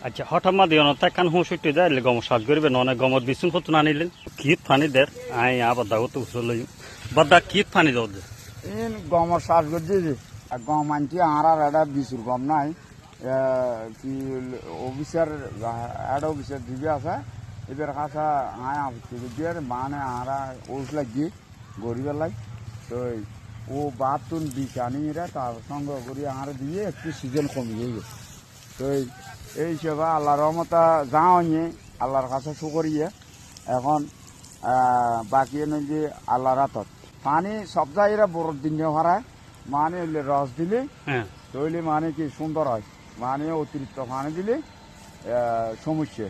আচ্ছা হঠাৎ মা দিও না তাই কান হুঁ সুইটে যায় গম সাজ করিবে ননে গমত বিছুন কত না নিলেন কিত ফানি দের আই আবার দাও তো উসল লই বাদা কিত ফানি দাও দে ইন গমর শ্বাস করছি গম আনছি আর একটা বিশুর গম নাই কি অফিসার একটা অফিসার দিবি আছে এবার কাছে আয় আপত্তি দিয়ে মানে আরা ওষ লাগি গরিবের লাগ তো ও বাতুন বিষ আনিয়ে তার সঙ্গে করি আর দিয়ে একটু সিজন কমিয়ে গেছে তো এই হিসেবে আল্লাহর রহমতে যাও নিয়ে আল্লাহর কাছে শুকরিয়ে এখন বাকি নয় যে আল্লাহর হাতত পানি সব জায়গায় বড় দিন হারায় মানে রস দিলে তৈলে মানে কি সুন্দর হয় মানে অতিরিক্ত পানি দিলে সমস্যা।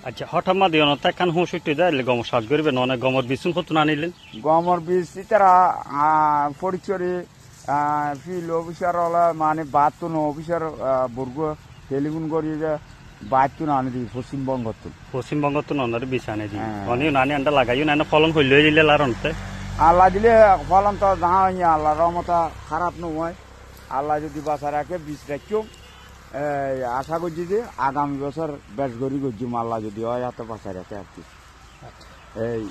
আচ্ছা হঠাৎ মা দিও না তাই কান হুঁ সুইটে যায় গম সাজ করিবে ননে গমত বিছুন কত না নিলেন গমর বীজ তারা পরিচয় ফিল্ড অফিসার হলে মানে বাতুন অফিসার বর্গ টেলিফোন করি যে বাতুন আনি দিই পশ্চিমবঙ্গ তো ননের বিষ আনি দিই অনিও নানি আন্ডা লাগাইও না ফলন হইলে দিলে লারনতে আল্লাহ দিলে ফলন তো যা হয় আল্লাহ রহমতা খারাপ নয় আল্লাহ যদি বাঁচা রাখে বীজ রাখিও আশা করছি যে আগামী বছর বেশ গড়ি করছি আল্লাহ যদি হয় এত বাঁচা রাখে আর কি এই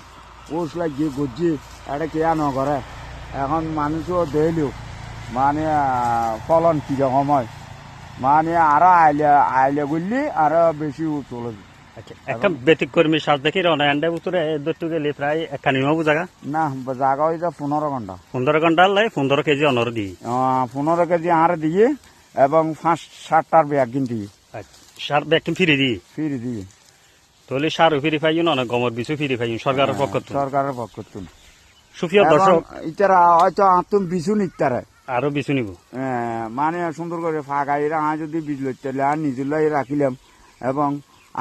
ওষ লাগিয়ে করছি এটা কেয়া নকরে এখন মানুষও দেইলেও মানে ফলন কীরকম হয় মানে আরো আইলে করলি আরো বেশি চলে। আচ্ছা একটা ব্যতিক্রমী সাজ দেখি রনা আন্ডা উতরে দৈত্য গেলে প্রায় একখানি মাবু জায়গা না জায়গা হয়েছে 15 ঘন্টা লাই 15 কেজি অনর দিই 15 কেজি আর দিয়ে এবং 5-7টার ব্যাগ কিনতে সার ব্যাগ ফিরে দিয়ে তাহলে সারও ফিরে পাইও না গমর বিছু ফিরে পাইও সরকারের পক্ষ সুপ্রিয় দর্শক ইতারা হয়তো আতুম বিছু নিতারে আরো বিছু নিব মানে সুন্দর করে ফাঁকাইরা যদি বীজ লইতে আর নিজের রাখিলাম এবং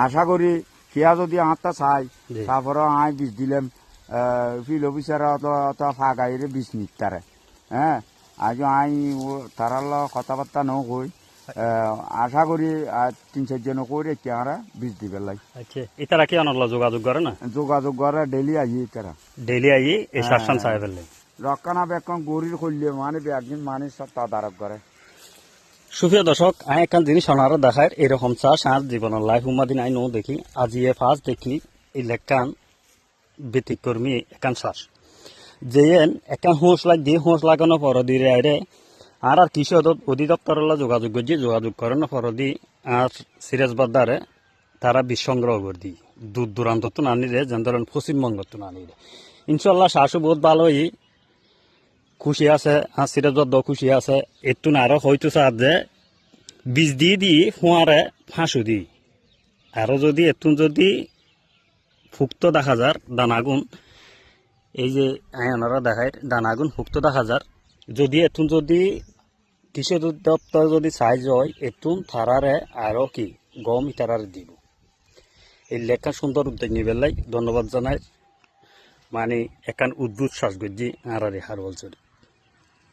আশা করি খেয়া যদি আটটা চাই তারপরে আয় বীজ দিলাম ফিল্ড অফিসার ফাঁকাইরে বীজ নিতারে হ্যাঁ আজ আই তারার কথাবার্তা ন কই আশা করি 3-4 জন করে কেয়ারা বীজ দিবে লাই। আচ্ছা ইতারা কি অনল যোগাযোগ করে না যোগাযোগ করে ডেলি আই তারা ডেলি আই এই শাসন চাই ফেললে রক্ষণাবেক্ষণ গরির করলে মানে একদিন মানে সব তদারক করে। সুপ্রিয় দর্শক আই একান জিনিস সোনার দেখায় এরকম চাষ আর জীবনের লাইফ উমাদিন আই নো দেখি আজি এ ফার্স্ট দেখি ইলেকট্রান ব্যতিক্রমী একান চাষ যে একান হোঁস দিয়ে হোঁস লাগানো পর দিয়ে আইরে আর কৃষি অধিদপ্তর যোগাযোগ করছি যোগাযোগ করেন পর দি আর সিরাজ বাদ্দারে তারা বীজ সংগ্রহ করে দিই দূর দূরান্ত তো না নিলে যেন ধরেন পশ্চিমবঙ্গ তো না নিলে ইনশাল্লাহ শাশু বহুত ভালোই খুশি আছে আর সিরাজ বাদ্দাও খুশি আছে একটু না আরো হয়তো চার যে বীজ দিয়ে ফোঁয়ারে ফাঁসু দিই আরো যদি একটু যদি ফুক্ত দেখা যার দানাগুন এই যে আয়নারা দেখায় দানাগুন ফুক্ত দেখা যার যদি এতুন যদি কৃষি দপ্তর যদি সাইজ হয় এতুন থারারে আরো কি গম ইতারারে দিব এই লেখা সুন্দর উদ্যোগ নিবেলাই ধন্যবাদ জানাই মানে একান উদ্ভুত শ্বাস গজ্জি আর হার বলছে।